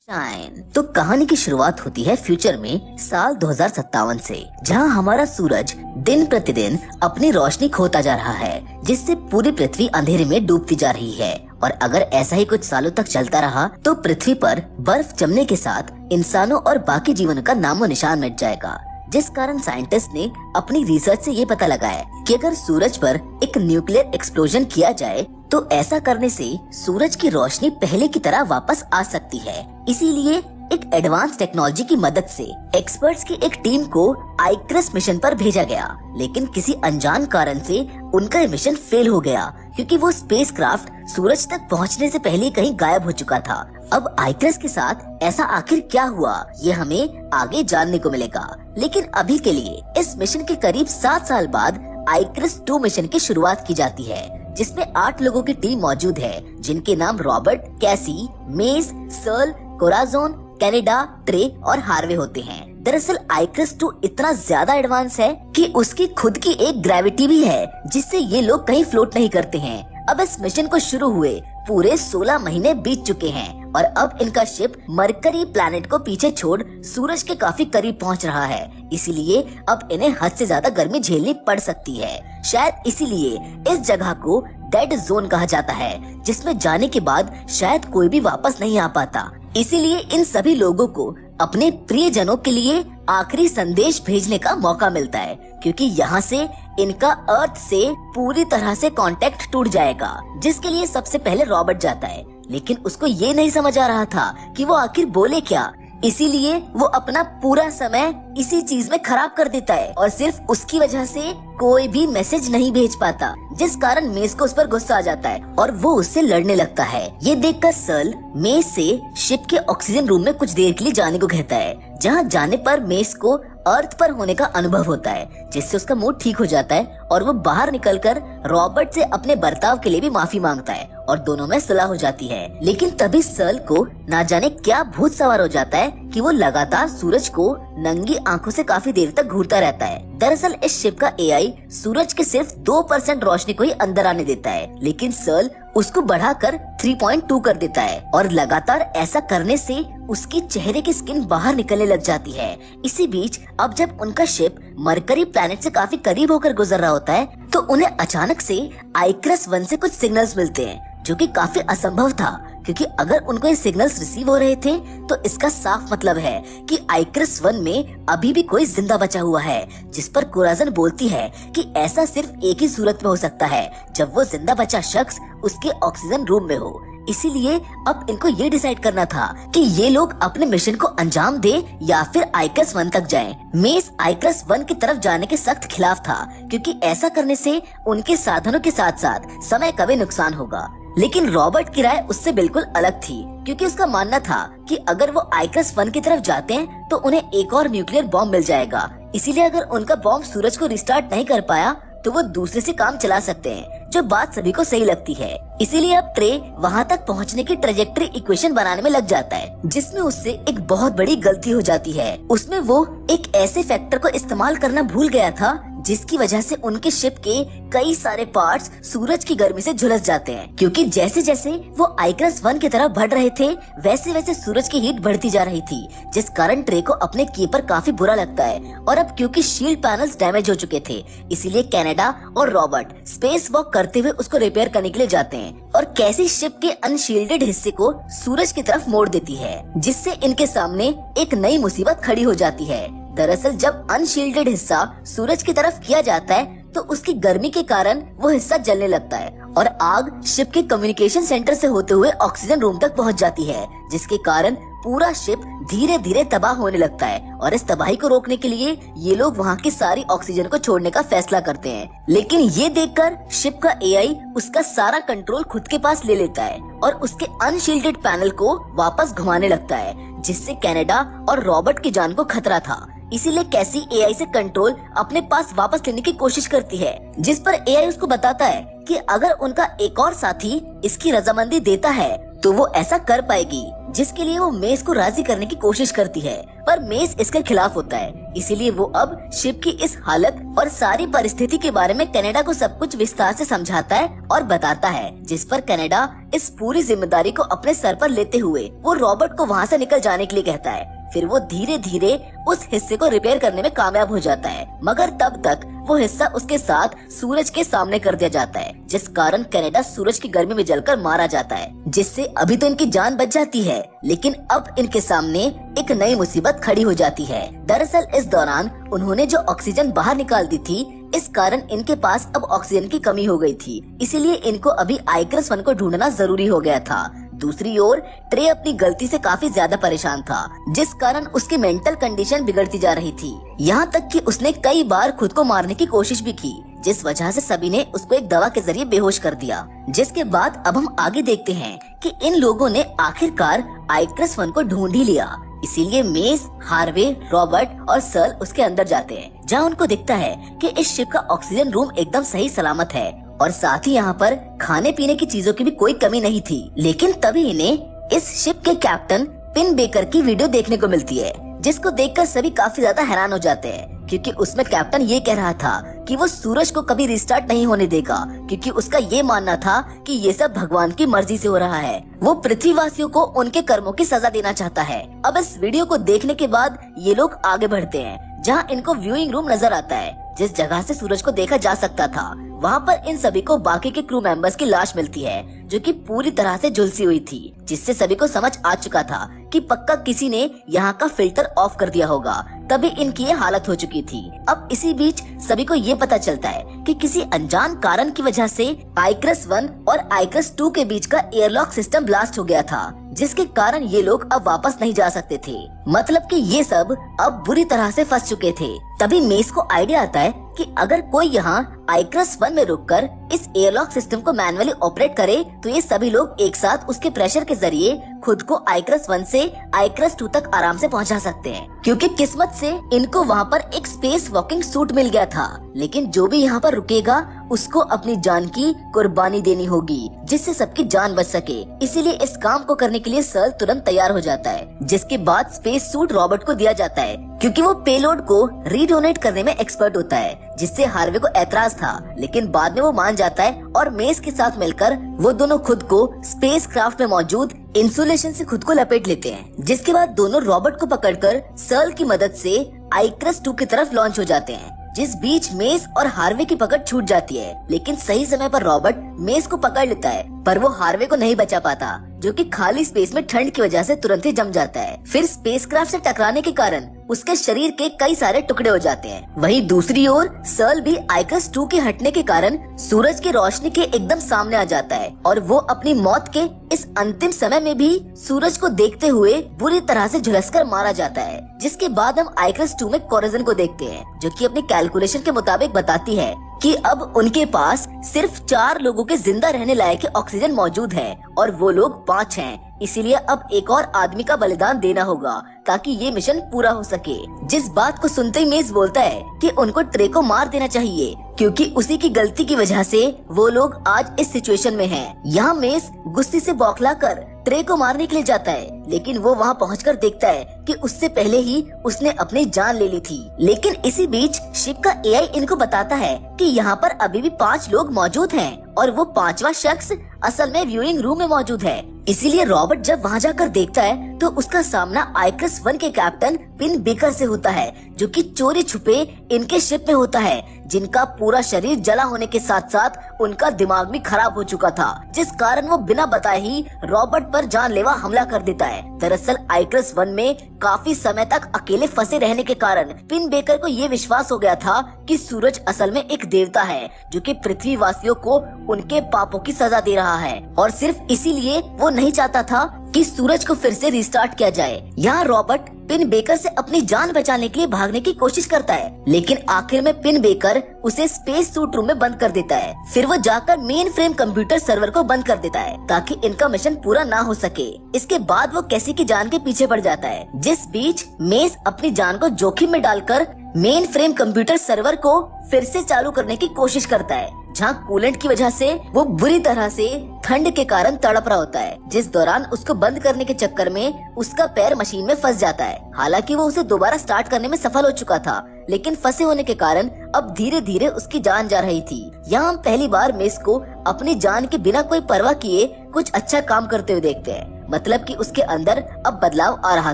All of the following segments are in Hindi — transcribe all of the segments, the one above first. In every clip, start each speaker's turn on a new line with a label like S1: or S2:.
S1: शाइन। तो कहानी की शुरुआत होती है फ्यूचर में साल 2057 से, जहां हमारा सूरज दिन प्रतिदिन अपनी रोशनी खोता जा रहा है, जिससे पूरी पृथ्वी अंधेरे में डूबती जा रही है। और अगर ऐसा ही कुछ सालों तक चलता रहा तो पृथ्वी पर बर्फ जमने के साथ इंसानों और बाकी जीवन का नामो निशान मिट जाएगा। जिस कारण साइंटिस्ट ने अपनी रिसर्च से ये पता लगाया कि अगर सूरज पर एक न्यूक्लियर एक्सप्लोजन किया जाए तो ऐसा करने से सूरज की रोशनी पहले की तरह वापस आ सकती है। इसीलिए एक एडवांस टेक्नोलॉजी की मदद से एक्सपर्ट्स की एक टीम को आइक्रिस मिशन पर भेजा गया, लेकिन किसी अनजान कारण से उनका मिशन फेल हो गया क्योंकि वो स्पेसक्राफ्ट सूरज तक पहुंचने से पहले कहीं गायब हो चुका था। अब आइक्रिस के साथ ऐसा आखिर क्या हुआ, ये हमें आगे जानने को मिलेगा। लेकिन अभी के लिए इस मिशन के करीब 7 साल बाद आइक्रिस 2 मिशन की शुरुआत की जाती है, जिसमें 8 लोगों की टीम मौजूद है, जिनके नाम रॉबर्ट, कैसी, मेस, सर्ल, कोराजोन, कनाडा, ट्रे और हार्वे होते हैं। दरअसल आइक्रिस 2 इतना ज्यादा एडवांस है कि उसकी खुद की एक ग्रेविटी भी है, जिससे ये लोग कहीं फ्लोट नहीं करते हैं। अब इस मिशन को शुरू हुए पूरे 16 महीने बीत चुके हैं और अब इनका शिप मरकरी प्लैनेट को पीछे छोड़ सूरज के काफी करीब पहुंच रहा है। इसीलिए अब इन्हें हद से ज्यादा गर्मी झेलनी पड़ सकती है। शायद इसीलिए इस जगह को डेड जोन कहा जाता है, जिसमें जाने के बाद शायद कोई भी वापस नहीं आ पाता। इसीलिए इन सभी लोगों को अपने प्रियजनों के लिए आखिरी संदेश भेजने का मौका मिलता है, क्योंकि यहाँ से इनका अर्थ से पूरी तरह से कांटेक्ट टूट जाएगा। जिसके लिए सबसे पहले रॉबर्ट जाता है, लेकिन उसको ये नहीं समझ आ रहा था कि वो आखिर बोले क्या। इसीलिए वो अपना पूरा समय इसी चीज में खराब कर देता है और सिर्फ उसकी वजह से कोई भी मैसेज नहीं भेज पाता, जिस कारण मेस को उस पर गुस्सा आ जाता है और वो उससे लड़ने लगता है। ये देखकर सर्ल मेस से शिप के ऑक्सीजन रूम में कुछ देर के लिए जाने को कहता है, जहाँ जाने पर मेस को अर्थ पर होने का अनुभव होता है, जिससे उसका मूड ठीक हो जाता है और वो बाहर निकलकर रॉबर्ट से अपने बर्ताव के लिए भी माफी मांगता है और दोनों में सुलह हो जाती है। लेकिन तभी सर्ल को ना जाने क्या भूत सवार हो जाता है कि वो लगातार सूरज को नंगी आंखों से काफी देर तक घूरता रहता है। दरअसल इस शिप का एआई सूरज के सिर्फ 2% रोशनी को ही अंदर आने देता है, लेकिन सर्ल उसको बढ़ाकर 3.2 कर देता है और लगातार ऐसा करने से उसकी चेहरे की स्किन बाहर निकलने लग जाती है। इसी बीच अब जब उनका शिप मरकरी प्लैनेट से काफी करीब होकर गुजर रहा होता है तो उन्हें अचानक से आइक्रिस 1 से कुछ सिग्नल्स मिलते हैं, जो कि काफी असंभव था, क्योंकि अगर उनको ये सिग्नल्स रिसीव हो रहे थे तो इसका साफ मतलब है कि आइक्रिस 1 में अभी भी कोई जिंदा बचा हुआ है। जिस पर कोराजन बोलती है कि ऐसा सिर्फ एक ही सूरत में हो सकता है, जब वो जिंदा बचा शख्स उसके ऑक्सीजन रूम में हो। इसीलिए अब इनको ये डिसाइड करना था कि ये लोग अपने मिशन को अंजाम दे या फिर आइक्रिस 1 तक जाएं। मेस आइक्रिस 1 की तरफ जाने के सख्त खिलाफ था, क्योंकि ऐसा करने से उनके साधनों के साथ साथ समय का भी नुकसान होगा। लेकिन रॉबर्ट की राय उससे बिल्कुल अलग थी, क्योंकि उसका मानना था कि अगर वो आइक्रिस 1 की तरफ जाते हैं तो उन्हें एक और न्यूक्लियर बॉम्ब मिल जाएगा। इसीलिए अगर उनका बॉम्ब सूरज को रिस्टार्ट नहीं कर पाया तो वो दूसरे से काम चला सकते हैं, जो बात सभी को सही लगती है। इसीलिए अब ट्रे वहाँ तक पहुँचने की ट्रेजेक्टरी इक्वेशन बनाने में लग जाता है, जिसमें उससे एक बहुत बड़ी गलती हो जाती है। उसमें वो एक ऐसे फैक्टर को इस्तेमाल करना भूल गया था जिसकी वजह से उनके शिप के कई सारे पार्ट्स सूरज की गर्मी से झुलस जाते हैं, क्योंकि जैसे जैसे वो आइक्रिस 1 की तरफ बढ़ रहे थे वैसे वैसे सूरज की हीट बढ़ती जा रही थी, जिस कारण ट्रे को अपने की पर काफी बुरा लगता है। और अब क्योंकि शील्ड पैनल्स डैमेज हो चुके थे, इसीलिए कनाडा और रॉबर्ट स्पेस वॉक करते हुए उसको रिपेयर करने के लिए जाते हैं और कैसी शिप के अनशील्डेड हिस्से को सूरज की तरफ मोड़ देती है, जिससे इनके सामने एक नई मुसीबत खड़ी हो जाती है। दरअसल जब अनशील्डेड हिस्सा सूरज की तरफ किया जाता है तो उसकी गर्मी के कारण वो हिस्सा जलने लगता है और आग शिप के कम्युनिकेशन सेंटर से होते हुए ऑक्सीजन रूम तक पहुंच जाती है, जिसके कारण पूरा शिप धीरे धीरे तबाह होने लगता है। और इस तबाही को रोकने के लिए ये लोग वहाँ की सारी ऑक्सीजन को छोड़ने का फैसला करते हैं। लेकिन ये देखकर शिप का एआई उसका सारा कंट्रोल खुद के पास ले लेता है और उसके अनशील्डेड पैनल को वापस घुमाने लगता है, जिससे कनाडा और रॉबर्ट की जान को खतरा था। इसीलिए कैसी एआई से कंट्रोल अपने पास वापस लेने की कोशिश करती है, जिस पर एआई उसको बताता है कि अगर उनका एक और साथी इसकी रजामंदी देता है तो वो ऐसा कर पाएगी, जिसके लिए वो मेस को राजी करने की कोशिश करती है, पर मेस इसके खिलाफ होता है। इसीलिए वो अब शिप की इस हालत और सारी परिस्थिति के बारे में कनाडा को सब कुछ विस्तार से समझाता है और बताता है, जिस पर कनाडा इस पूरी जिम्मेदारी को अपने सर पर लेते हुए वो रॉबर्ट को वहाँ से निकल जाने के लिए कहता है। फिर वो धीरे धीरे उस हिस्से को रिपेयर करने में कामयाब हो जाता है, मगर तब तक वो हिस्सा उसके साथ सूरज के सामने कर दिया जाता है, जिस कारण कनाडा सूरज की गर्मी में जलकर मारा जाता है, जिससे अभी तो इनकी जान बच जाती है, लेकिन अब इनके सामने एक नई मुसीबत खड़ी हो जाती है। दरअसल इस दौरान उन्होंने जो ऑक्सीजन बाहर निकाल दी थी, इस कारण इनके पास अब ऑक्सीजन की कमी हो गई थी, इसीलिए इनको अभी आइकरस 1 को ढूंढना जरूरी हो गया था। दूसरी ओर ट्रे अपनी गलती से काफी ज्यादा परेशान था, जिस कारण उसकी मेंटल कंडीशन बिगड़ती जा रही थी। यहाँ तक कि उसने कई बार खुद को मारने की कोशिश भी की, जिस वजह से सभी ने उसको एक दवा के जरिए बेहोश कर दिया। जिसके बाद अब हम आगे देखते हैं कि इन लोगों ने आखिरकार आइकरस 1 को ढूंढ ही लिया। इसीलिए मेस, हार्वे, रॉबर्ट और सर्ल उसके अंदर जाते हैं, जहाँ उनको दिखता है कि इस शिप का ऑक्सीजन रूम एकदम सही सलामत है और साथ ही यहाँ पर खाने पीने की चीजों की भी कोई कमी नहीं थी। लेकिन तभी इन्हें इस शिप के कैप्टन पिन बेकर की वीडियो देखने को मिलती है, जिसको देखकर सभी काफी ज्यादा हैरान हो जाते हैं, क्योंकि उसमें कैप्टन ये कह रहा था कि वो सूरज को कभी रिस्टार्ट नहीं होने देगा, क्योंकि उसका ये मानना था कि ये सब भगवान की मर्जी से हो रहा है। वो पृथ्वीवासियों को उनके कर्मों की सजा देना चाहता है। अब इस वीडियो को देखने के बाद ये लोग आगे बढ़ते हैं, जहाँ इनको व्यूइंग रूम नजर आता है, जिस जगह से सूरज को देखा जा सकता था। वहाँ पर इन सभी को बाकी के क्रू मेंबर्स की लाश मिलती है, जो कि पूरी तरह से झुलसी हुई थी, जिससे सभी को समझ आ चुका था कि पक्का किसी ने यहाँ का फिल्टर ऑफ कर दिया होगा, तभी इनकी ये हालत हो चुकी थी। अब इसी बीच सभी को ये पता चलता है कि किसी अनजान कारण की वजह से आइकरस 1 और आइकरस 2 के बीच का एयरलॉक सिस्टम ब्लास्ट हो गया था, जिसके कारण ये लोग अब वापस नहीं जा सकते थे। मतलब कि ये सब अब बुरी तरह से फंस चुके थे। तभी मेस को आइडिया आता है कि अगर कोई यहाँ आइकरस 1 में रुककर इस एयरलॉक सिस्टम को मैनुअली ऑपरेट करे, तो ये सभी लोग एक साथ उसके प्रेशर के जरिए खुद को आइकरस 1 से आइकरस 2 तक आराम से पहुंचा सकते हैं, क्योंकि किस्मत से इनको वहाँ पर एक स्पेस वॉकिंग सूट मिल गया था। लेकिन जो भी यहाँ पर रुकेगा उसको अपनी जान की कुर्बानी देनी होगी, जिससे सबकी जान बच सके। इसीलिए इस काम को करने के लिए सर्ल तुरंत तैयार हो जाता है, जिसके बाद स्पेस सूट रॉबर्ट को दिया जाता है, क्योंकि वो पेलोड को रीडोनेट करने में एक्सपर्ट होता है, जिससे हार्वे को ऐतराज था, लेकिन बाद में वो मान जाता है और मेस के साथ मिलकर वो दोनों खुद को स्पेस क्राफ्ट में मौजूद इंसुलेशन से खुद को लपेट लेते हैं। जिसके बाद दोनों रॉबर्ट को पकड़कर सर्ल की मदद से आइकरस 2 की तरफ लॉन्च हो जाते हैं, जिस बीच मेस और हार्वे की पकड़ छूट जाती है। लेकिन सही समय पर रॉबर्ट मेस को पकड़ लेता है, पर वो हार्वे को नहीं बचा पाता, जो कि खाली स्पेस में ठंड की वजह से तुरंत ही जम जाता है। फिर स्पेसक्राफ्ट से टकराने के कारण उसके शरीर के कई सारे टुकड़े हो जाते हैं। वहीं दूसरी ओर सर्ल भी आइकरस 2 के हटने के कारण सूरज की रोशनी के एकदम सामने आ जाता है, और वो अपनी मौत के इस अंतिम समय में भी सूरज को देखते हुए बुरी तरह से झुलसकर मारा जाता है। जिसके बाद हम आइकरस 2 में कोरिजन को देखते हैं, जो कि अपनी कैलकुलेशन के मुताबिक बताती है कि अब उनके पास सिर्फ 4 लोगों के जिंदा रहने लायक ऑक्सीजन मौजूद है, और वो लोग 5 हैं। इसीलिए अब एक और आदमी का बलिदान देना होगा ताकि ये मिशन पूरा हो सके। जिस बात को सुनते ही मेस बोलता है कि उनको ट्रे को मार देना चाहिए, क्योंकि उसी की गलती की वजह से वो लोग आज इस सिचुएशन में हैं। यहाँ मेस गुस्से से बौखलाकर ट्रे को मारने के लिए जाता है, लेकिन वो वहाँ पहुंचकर देखता है कि उससे पहले ही उसने अपनी जान ले ली थी। लेकिन इसी बीच शिप का एआई इनको बताता है कि यहाँ पर अभी भी 5 लोग मौजूद हैं, और वो 5वां शख्स असल में व्यूइंग रूम में मौजूद है। इसीलिए रॉबर्ट जब वहाँ जाकर देखता है तो उसका सामना आइकरस 1 के कैप्टन पिन बेकर से होता है, जो कि चोरी छुपे इनके शिप में होता है, जिनका पूरा शरीर जला होने के साथ साथ उनका दिमाग भी खराब हो चुका था, जिस कारण वो बिना बताए ही रॉबर्ट पर जानलेवा हमला कर देता है। दरअसल आइकरस 1 में काफी समय तक अकेले फंसे रहने के कारण पिन बेकर को ये विश्वास हो गया था कि सूरज असल में एक देवता है, जो कि पृथ्वीवासियों को उनके पापों की सजा दे रहा है, और सिर्फ इसीलिए वो नहीं चाहता था कि सूरज को फिर से रिस्टार्ट किया जाए। यहाँ रॉबर्ट पिन बेकर से अपनी जान बचाने के लिए भागने की कोशिश करता है, लेकिन आखिर में पिन बेकर उसे स्पेस सूट रूम में बंद कर देता है। फिर वो जाकर मेन फ्रेम कंप्यूटर सर्वर को बंद कर देता है ताकि इनका मिशन पूरा ना हो सके। इसके बाद वो कैसी की जान के पीछे पड़ जाता है, जिस बीच मेस अपनी जान को जोखिम में डालकर मेन फ्रेम कंप्यूटर सर्वर को फिर से चालू करने की कोशिश करता है, जहाँ कूलेंट की वजह से वो बुरी तरह से ठंड के कारण तड़प रहा होता है, जिस दौरान उसको बंद करने के चक्कर में उसका पैर मशीन में फंस जाता है। हालांकि वो उसे दोबारा स्टार्ट करने में सफल हो चुका था, लेकिन फंसे होने के कारण अब धीरे धीरे उसकी जान जा रही थी। यहाँ हम पहली बार मेस को अपनी जान के बिना कोई परवाह किए कुछ अच्छा काम करते हुए देखते हैं। मतलब कि उसके अंदर अब बदलाव आ रहा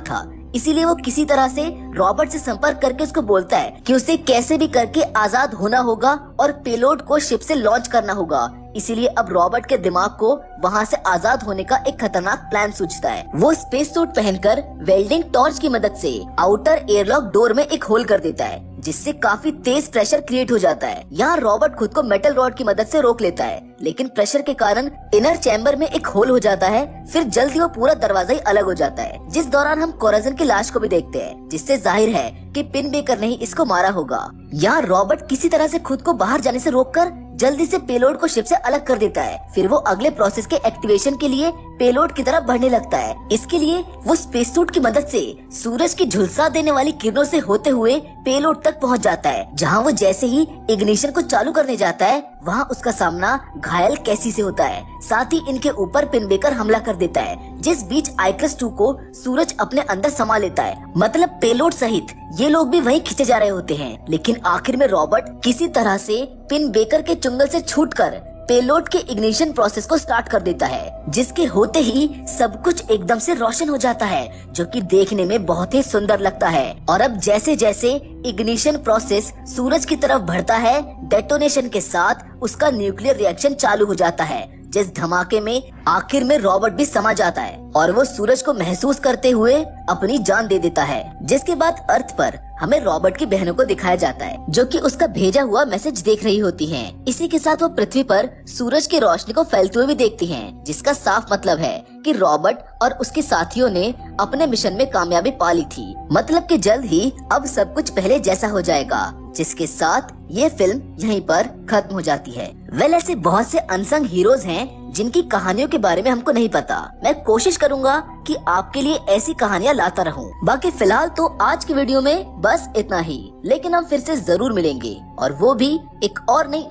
S1: था, इसीलिए वो किसी तरह से रॉबर्ट से संपर्क करके उसको बोलता है कि उसे कैसे भी करके आजाद होना होगा और पेलोड को शिप से लॉन्च करना होगा। इसीलिए अब रॉबर्ट के दिमाग को वहाँ से आजाद होने का एक खतरनाक प्लान सूझता है। वो स्पेस सूट पहनकर वेल्डिंग टॉर्च की मदद से आउटर एयरलॉक डोर में एक होल कर देता है, जिससे काफी तेज प्रेशर क्रिएट हो जाता है। यहाँ रॉबर्ट खुद को मेटल रॉड की मदद से रोक लेता है, लेकिन प्रेशर के कारण इनर चैम्बर में एक होल हो जाता है। फिर जल्दी वो पूरा दरवाजा ही अलग हो जाता है, जिस दौरान हम कोराजन की लाश को भी देखते हैं, जिससे जाहिर है कि पिन बेकर ने ही इसको मारा होगा। यहाँ रॉबर्ट किसी तरह से खुद को बाहर जाने से रोककर जल्दी से पेलोड को शिप से अलग कर देता है। फिर वो अगले प्रोसेस के एक्टिवेशन के लिए पेलोड की तरफ बढ़ने लगता है। इसके लिए वो स्पेस सूट की मदद से सूरज की झुलसा देने वाली किरणों से होते हुए पेलोड तक पहुंच जाता है, जहां वो जैसे ही इग्निशन को चालू करने जाता है, वहां उसका सामना घायल कैसी से होता है। साथ ही इनके ऊपर पिन बेकर हमला कर देता है, जिस बीच आइकस 2 को सूरज अपने अंदर समा लेता है। मतलब पेलोड सहित ये लोग भी वहीं खींचे जा रहे होते हैं, लेकिन आखिर में रॉबर्ट किसी तरह से पिन बेकर के चुंगल से छूटकर पेलोड के इग्निशन प्रोसेस को स्टार्ट कर देता है, जिसके होते ही सब कुछ एकदम से रोशन हो जाता है, जो कि देखने में बहुत ही सुंदर लगता है। और अब जैसे जैसे इग्निशन प्रोसेस सूरज की तरफ बढ़ता है, डेटोनेशन के साथ उसका न्यूक्लियर रिएक्शन चालू हो जाता है, जिस धमाके में आखिर में रॉबर्ट भी समा जाता है और वो सूरज को महसूस करते हुए अपनी जान दे देता है। जिसके बाद अर्थ पर हमें रॉबर्ट की बहनों को दिखाया जाता है, जो कि उसका भेजा हुआ मैसेज देख रही होती हैं। इसी के साथ वो पृथ्वी पर सूरज की रोशनी को फैलते हुए भी देखती हैं, जिसका साफ मतलब है कि रॉबर्ट और उसके साथियों ने अपने मिशन में कामयाबी पा ली थी। मतलब कि जल्द ही अब सब कुछ पहले जैसा हो जाएगा, जिसके साथ ये फिल्म यहीं पर खत्म हो जाती है। ऐसे बहुत से अनसंग हीरोज हैं जिनकी कहानियों के बारे में हमको नहीं पता। मैं कोशिश करूंगा कि आपके लिए ऐसी कहानियां लाता रहूं। बाकी फिलहाल तो आज की वीडियो में बस इतना ही, लेकिन हम फिर से जरूर मिलेंगे, और वो भी एक और नई